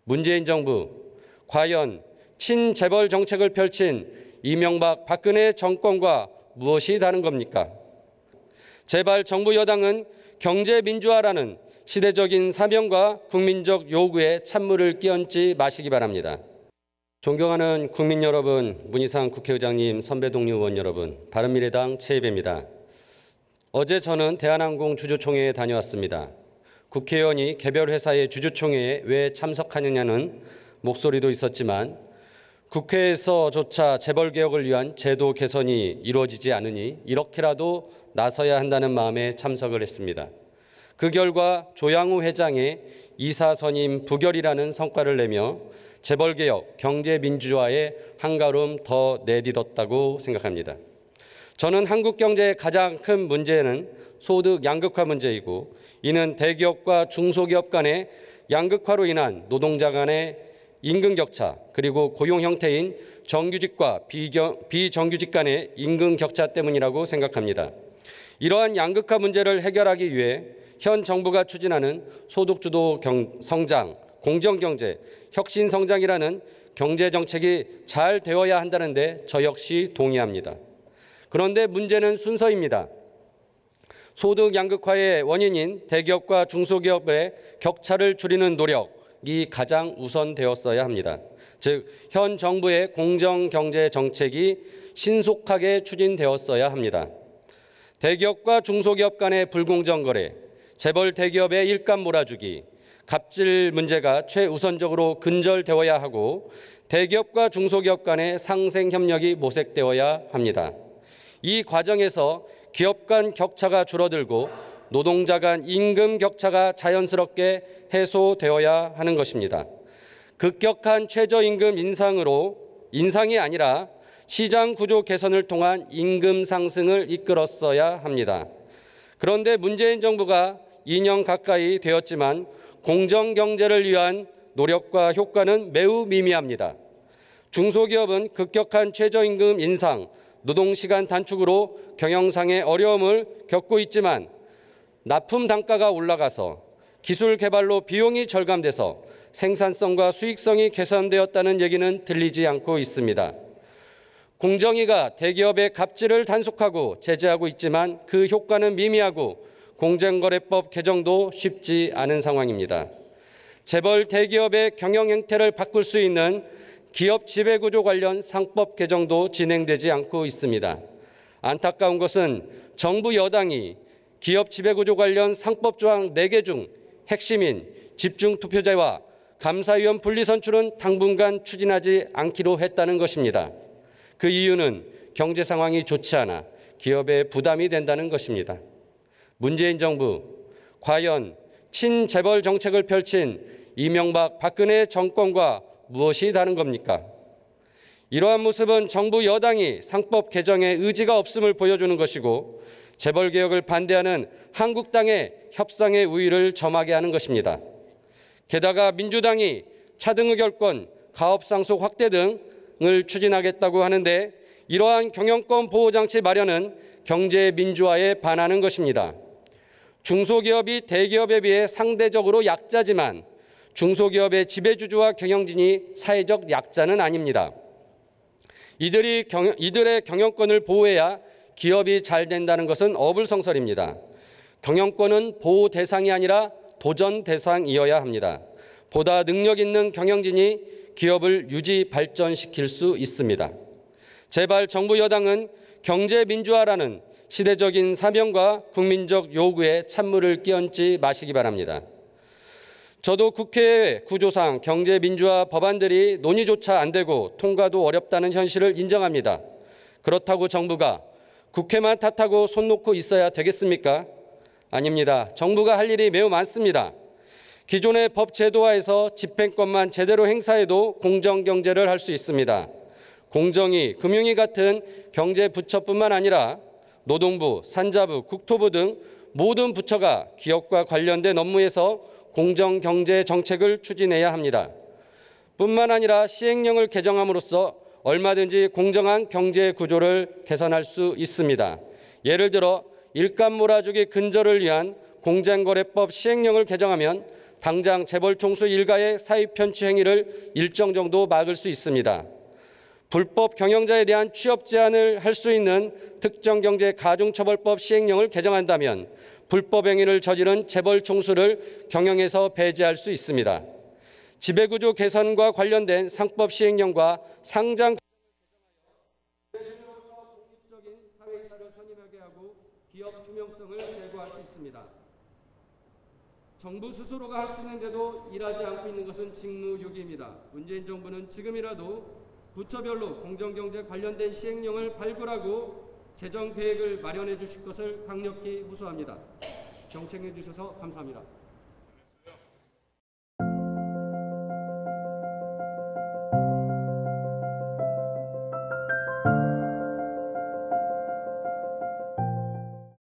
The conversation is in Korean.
문재인 정부, 과연 친재벌 정책을 펼친 이명박 박근혜 정권과 무엇이 다른 겁니까? 제발 정부 여당은 경제민주화라는 시대적인 사명과 국민적 요구에 찬물을 끼얹지 마시기 바랍니다. 존경하는 국민 여러분, 문희상 국회의장님, 선배 동료 의원 여러분, 바른미래당 최이배입니다. 어제 저는 대한항공 주주총회에 다녀왔습니다. 국회의원이 개별 회사의 주주총회에 왜 참석하느냐는 목소리도 있었지만 국회에서조차 재벌개혁을 위한 제도 개선이 이루어지지 않으니 이렇게라도 나서야 한다는 마음에 참석을 했습니다. 그 결과 조양우 회장의 이사선임 부결이라는 성과를 내며 재벌개혁, 경제민주화에 한 걸음 더 내딛었다고 생각합니다. 저는 한국 경제의 가장 큰 문제는 소득 양극화 문제이고 이는 대기업과 중소기업 간의 양극화로 인한 노동자 간의 임금 격차 그리고 고용 형태인 정규직과 비정규직 간의 임금 격차 때문이라고 생각합니다. 이러한 양극화 문제를 해결하기 위해 현 정부가 추진하는 소득주도 성장, 공정경제, 혁신성장이라는 경제정책이 잘 되어야 한다는데 저 역시 동의합니다. 그런데 문제는 순서입니다. 소득 양극화의 원인인 대기업과 중소기업의 격차를 줄이는 노력이 가장 우선되었어야 합니다. 즉, 현 정부의 공정경제 정책이 신속하게 추진되었어야 합니다. 대기업과 중소기업 간의 불공정 거래, 재벌 대기업의 일감 몰아주기, 갑질 문제가 최우선적으로 근절되어야 하고 대기업과 중소기업 간의 상생 협력이 모색되어야 합니다. 이 과정에서 기업 간 격차가 줄어들고 노동자 간 임금 격차가 자연스럽게 해소되어야 하는 것입니다. 급격한 최저임금 인상이 아니라 시장 구조 개선을 통한 임금 상승을 이끌었어야 합니다. 그런데 문재인 정부가 2년 가까이 되었지만 공정경제를 위한 노력과 효과는 매우 미미합니다. 중소기업은 급격한 최저임금 인상, 노동시간 단축으로 경영상의 어려움을 겪고 있지만 납품 단가가 올라가서 기술 개발로 비용이 절감돼서 생산성과 수익성이 개선되었다는 얘기는 들리지 않고 있습니다. 공정위가 대기업의 갑질을 단속하고 제재하고 있지만 그 효과는 미미하고 공정거래법 개정도 쉽지 않은 상황입니다. 재벌 대기업의 경영 행태를 바꿀 수 있는 기업 지배구조 관련 상법 개정도 진행되지 않고 있습니다. 안타까운 것은 정부 여당이 기업 지배구조 관련 상법 조항 4개 중 핵심인 집중투표제와 감사위원 분리선출은 당분간 추진하지 않기로 했다는 것입니다. 그 이유는 경제 상황이 좋지 않아 기업에 부담이 된다는 것입니다. 문재인 정부, 과연 친재벌 정책을 펼친 이명박 박근혜 정권과 무엇이 다른 겁니까? 이러한 모습은 정부 여당이 상법 개정에 의지가 없음을 보여주는 것이고 재벌개혁을 반대하는 한국당의 협상의 우위를 점하게 하는 것입니다. 게다가 민주당이 차등의결권, 가업상속 확대 등을 추진하겠다고 하는데 이러한 경영권 보호장치 마련은 경제 민주화에 반하는 것입니다. 중소기업이 대기업에 비해 상대적으로 약자지만 중소기업의 지배주주와 경영진이 사회적 약자는 아닙니다. 이들의 경영권을 보호해야 기업이 잘 된다는 것은 어불성설입니다. 경영권은 보호 대상이 아니라 도전 대상이어야 합니다. 보다 능력 있는 경영진이 기업을 유지 발전시킬 수 있습니다. 제발 정부 여당은 경제민주화라는 시대적인 사명과 국민적 요구에 찬물을 끼얹지 마시기 바랍니다. 저도 국회 구조상 경제민주화 법안들이 논의조차 안 되고 통과도 어렵다는 현실을 인정합니다. 그렇다고 정부가 국회만 탓하고 손 놓고 있어야 되겠습니까? 아닙니다. 정부가 할 일이 매우 많습니다. 기존의 법 제도화에서 집행권만 제대로 행사해도 공정경제를 할 수 있습니다. 공정위, 금융위 같은 경제부처뿐만 아니라 노동부, 산자부, 국토부 등 모든 부처가 기업과 관련된 업무에서 공정경제 정책을 추진해야 합니다. 뿐만 아니라 시행령을 개정함으로써 얼마든지 공정한 경제 구조를 개선할 수 있습니다. 예를 들어 일감 몰아주기 근절을 위한 공정거래법 시행령을 개정하면 당장 재벌 총수 일가의 사익 편취 행위를 일정 정도 막을 수 있습니다. 불법 경영자에 대한 취업 제한을 할 수 있는 특정경제가중처벌법 시행령을 개정한다면 불법 행위를 저지른 재벌 총수를 경영에서 배제할 수 있습니다. 지배구조 개선과 관련된 상법 시행령과 상장 독립적인 사회이사를 선임하게 하고 기업 투명성을 제고할 수 있습니다. 정부 스스로가 할 수 있는데도 일하지 않고 있는 것은 직무유기입니다. 문재인 정부는 지금이라도 부처별로 공정경제 관련된 시행령을 발굴하고 재정 계획을 마련해 주실 것을 강력히 호소합니다. 경청해 주셔서 감사합니다.